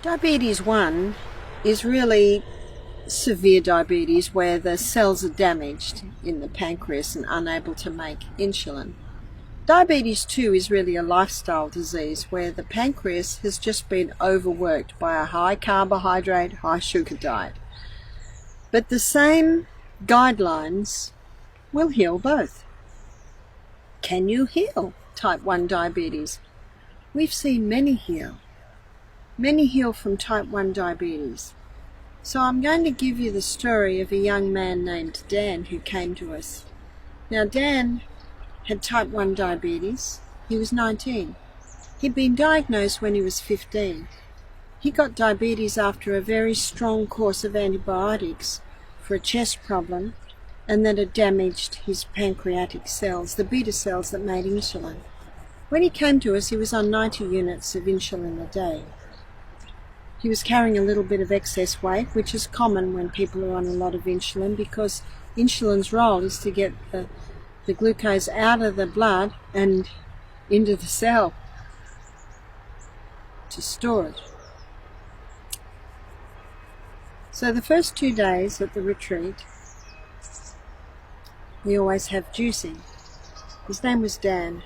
Diabetes 1 is really severe diabetes where the cells are damaged in the pancreas and unable to make insulin. Diabetes 2 is really a lifestyle disease where the pancreas has just been overworked by a high carbohydrate, high sugar diet. But the same guidelines will heal both. Can you heal type 1 diabetes? We've seen many heal. Many heal from type 1 diabetes. So I'm going to give you the story of a young man named Dan who came to us. Now Dan had type 1 diabetes. He was 19. He'd been diagnosed when he was 15. He got diabetes after a very strong course of antibiotics for a chest problem, and then it damaged his pancreatic cells, the beta cells that made insulin. When he came to us, he was on 90 units of insulin a day. He was carrying a little bit of excess weight, which is common when people are on a lot of insulin, because insulin's role is to get the glucose out of the blood and into the cell to store it. So the first 2 days at the retreat, we always have juicing. His name was Dan.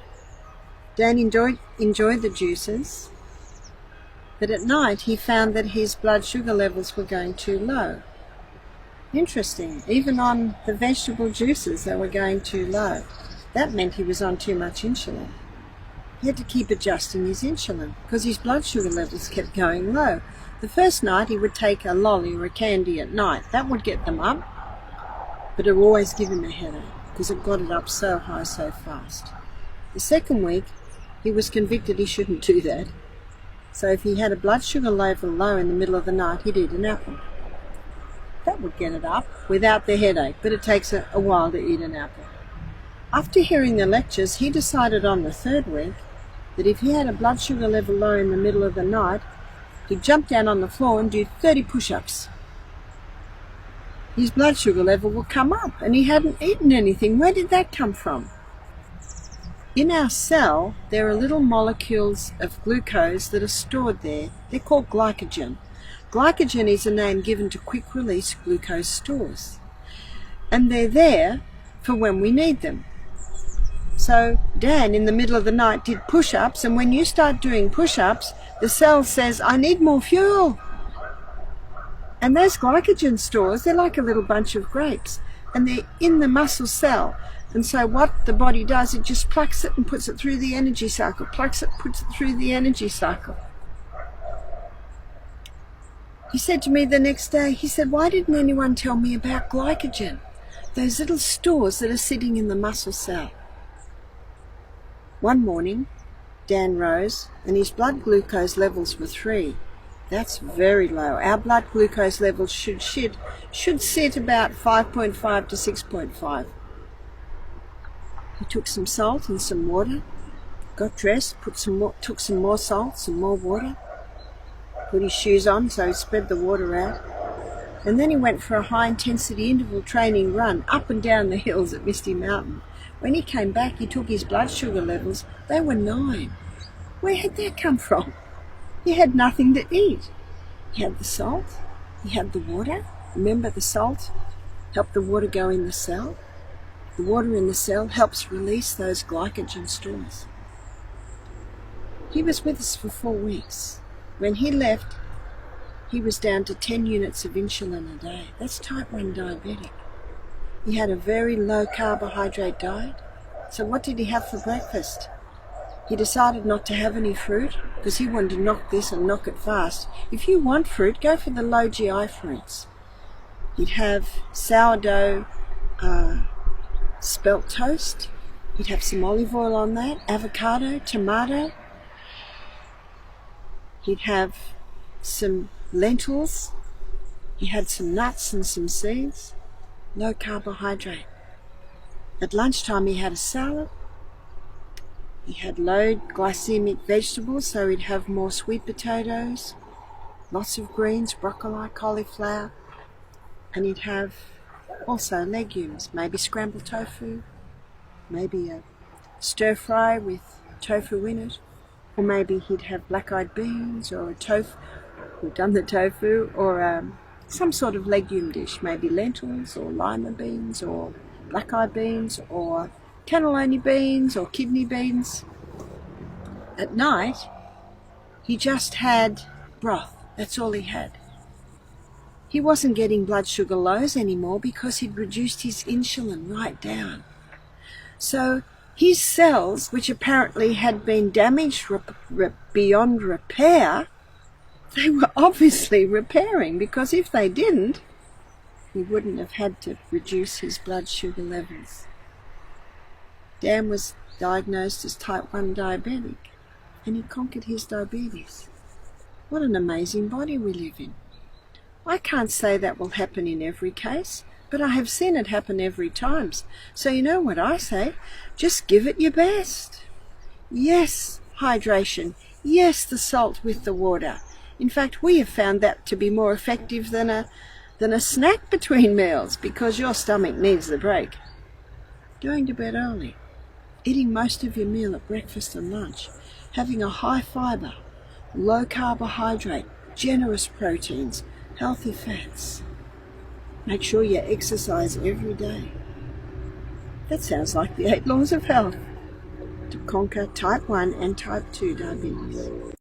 Dan enjoyed the juices, but at night he found that his blood sugar levels were going too low. Interesting, even on the vegetable juices they were going too low. That meant he was on too much insulin. He had to keep adjusting his insulin because his blood sugar levels kept going low. The first night he would take a lolly or a candy at night. That would get them up, but it would always give him a headache because it got it up so high so fast. The second week he was convicted he shouldn't do that. So if he had a blood sugar level low in the middle of the night, he'd eat an apple. That would get it up without the headache, but it takes a while to eat an apple. After hearing the lectures, he decided on the third week that if he had a blood sugar level low in the middle of the night, he'd jump down on the floor and do 30 push-ups. His blood sugar level would come up, and he hadn't eaten anything. Where did that come from? In our cell, there are little molecules of glucose that are stored there. They're called glycogen. Glycogen is a name given to quick-release glucose stores. And they're there for when we need them. So Dan, in the middle of the night, did push-ups, and when you start doing push-ups, the cell says, I need more fuel. And those glycogen stores, they're like a little bunch of grapes, and they're in the muscle cell. And so what the body does, it just plucks it and puts it through the energy cycle, plucks it, puts it through the energy cycle. He said to me the next day, he said, why didn't anyone tell me about glycogen? Those little stores that are sitting in the muscle cell. One morning, Dan rose and his blood glucose levels were 3. That's very low. Our blood glucose levels should sit about 5.5 to 6.5. He took some salt and some water, got dressed, took some more salt, some more water, put his shoes on so he spread the water out, and then he went for a high-intensity interval training run up and down the hills at Misty Mountain. When he came back, he took his blood sugar levels. They were 9. Where had that come from? He had nothing to eat. He had the salt, he had the water. Remember, the salt helped the water go in the cell. The water in the cell helps release those glycogen stores. He was with us for 4 weeks. When he left, he was down to 10 units of insulin a day. That's type 1 diabetic. He had a very low carbohydrate diet. So what did he have for breakfast? He decided not to have any fruit because he wanted to knock this and knock it fast. If you want fruit, go for the low GI fruits. He'd have sourdough spelt toast. He'd have some olive oil on that, avocado, tomato. He'd have some lentils. He had some nuts and some seeds. Low carbohydrate. At lunchtime he had a salad. He had low glycemic vegetables, so he'd have more sweet potatoes, lots of greens, broccoli, cauliflower, and he'd have also legumes, maybe scrambled tofu, maybe a stir fry with tofu in it, or maybe he'd have black-eyed beans or a we've done the tofu, or some sort of legume dish, maybe lentils or lima beans or black-eyed beans or cannellini beans or kidney beans. At night, he just had broth. That's all he had. He wasn't getting blood sugar lows anymore because he'd reduced his insulin right down. So his cells, which apparently had been damaged beyond repair, they were obviously repairing, because if they didn't, he wouldn't have had to reduce his blood sugar levels. Dan was diagnosed as type 1 diabetic, and he conquered his diabetes. What an amazing body we live in. I can't say that will happen in every case, but I have seen it happen every time. So you know what I say? Just give it your best. Yes, hydration. Yes, the salt with the water. In fact, we have found that to be more effective than a snack between meals, because your stomach needs the break. Going to bed early. Eating most of your meal at breakfast and lunch. Having a high fibre, low carbohydrate, generous proteins, healthy fats. Make sure you exercise every day. That sounds like the 8 laws of health to conquer type 1 and type 2 diabetes.